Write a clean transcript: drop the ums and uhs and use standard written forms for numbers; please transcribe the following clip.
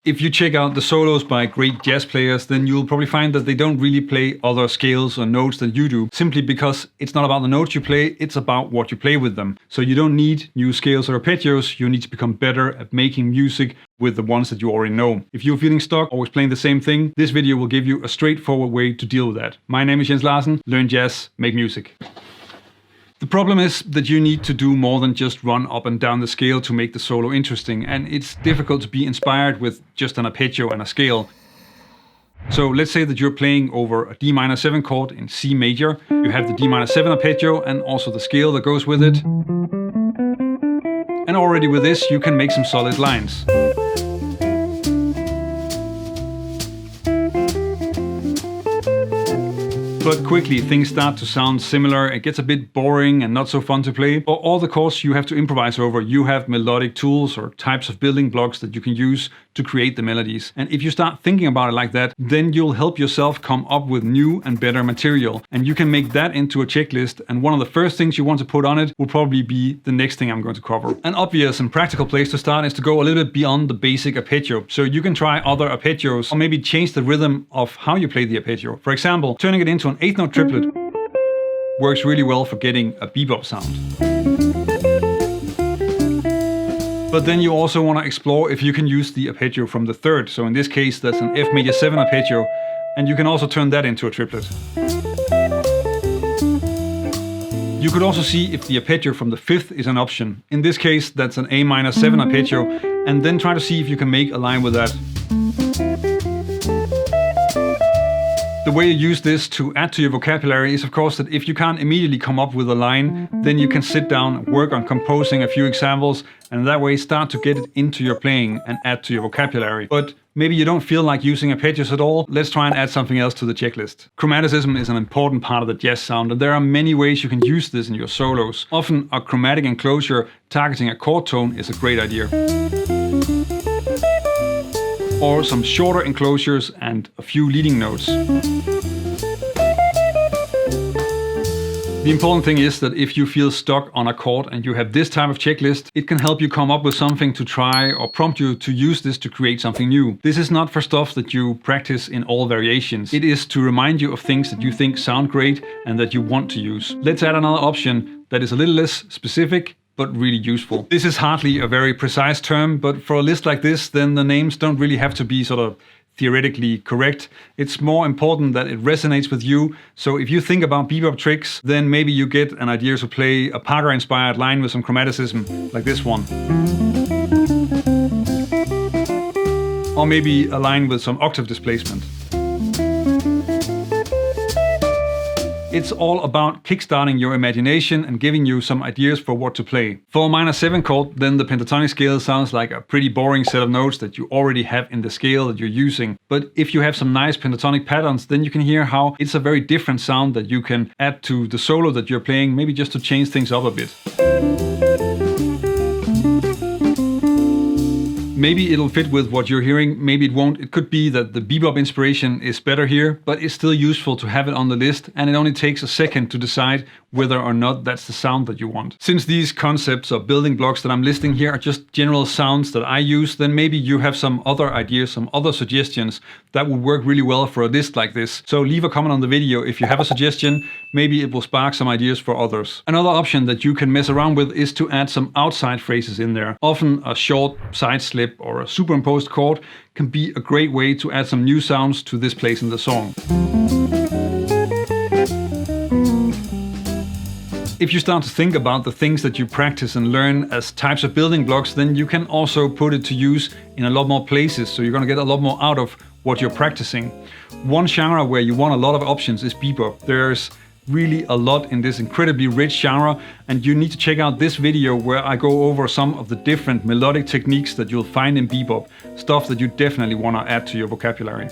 If you check out the solos by great jazz players, then you'll probably find that they don't really play other scales or notes than you do, simply because it's not about the notes you play, it's about what you play with them. So you don't need new scales or arpeggios, you need to become better at making music with the ones that you already know. If you're feeling stuck, always playing the same thing, this video will give you a straightforward way to deal with that. My name is Larsen, learn jazz, make music. The problem is that you need to do more than just run up and down the scale to make the solo interesting, and it's difficult to be inspired with just an arpeggio and a scale. So let's say that you're playing over a D minor 7 chord in C major. You have the D minor 7 arpeggio and also the scale that goes with it. And already with this you can make some solid lines. But quickly things start to sound similar, it gets a bit boring and not so fun to play. For all the chords you have to improvise over, you have melodic tools or types of building blocks that you can use to create the melodies. And if you start thinking about it like that, then you'll help yourself come up with new and better material. And you can make that into a checklist, and one of the first things you want to put on it will probably be the next thing I'm going to cover. An obvious and practical place to start is to go a little bit beyond the basic arpeggio. So you can try other arpeggios, or maybe change the rhythm of how you play the arpeggio. For example, turning it into an 8th note triplet works really well for getting a bebop sound. But then you also want to explore if you can use the arpeggio from the 3rd. So in this case that's an F major 7 arpeggio, and you can also turn that into a triplet. You could also see if the arpeggio from the 5th is an option. In this case that's an A minor 7 arpeggio, and then try to see if you can make a line with that. The way you use this to add to your vocabulary is of course that if you can't immediately come up with a line, then you can sit down and work on composing a few examples, and that way start to get it into your playing and add to your vocabulary. But maybe you don't feel like using arpeggios at all, let's try and add something else to the checklist. Chromaticism is an important part of the jazz sound, and there are many ways you can use this in your solos. Often a chromatic enclosure targeting a chord tone is a great idea. Or some shorter enclosures and a few leading notes. The important thing is that if you feel stuck on a chord and you have this type of checklist, it can help you come up with something to try or prompt you to use this to create something new. This is not for stuff that you practice in all variations. It is to remind you of things that you think sound great and that you want to use. Let's add another option that is a little less specific, but really useful. This is hardly a very precise term, but for a list like this, then the names don't really have to be sort of theoretically correct. It's more important that it resonates with you. So if you think about bebop tricks, then maybe you get an idea to play a Parker-inspired line with some chromaticism, like this one. Or maybe a line with some octave displacement. It's all about kickstarting your imagination and giving you some ideas for what to play. For a minor 7 chord, then the pentatonic scale sounds like a pretty boring set of notes that you already have in the scale that you're using. But if you have some nice pentatonic patterns, then you can hear how it's a very different sound that you can add to the solo that you're playing, maybe just to change things up a bit. Maybe it'll fit with what you're hearing, maybe it won't. It could be that the bebop inspiration is better here, but it's still useful to have it on the list, and it only takes a second to decide whether or not that's the sound that you want. Since these concepts or building blocks that I'm listing here are just general sounds that I use, then maybe you have some other ideas, some other suggestions that would work really well for a list like this. So leave a comment on the video if you have a suggestion, maybe it will spark some ideas for others. Another option that you can mess around with is to add some outside phrases in there. Often a short side slip or a superimposed chord can be a great way to add some new sounds to this place in the song. If you start to think about the things that you practice and learn as types of building blocks, then you can also put it to use in a lot more places, so you're going to get a lot more out of what you're practicing. One genre where you want a lot of options is bebop. There's really a lot in this incredibly rich genre, and you need to check out this video where I go over some of the different melodic techniques that you'll find in bebop, stuff that you definitely want to add to your vocabulary.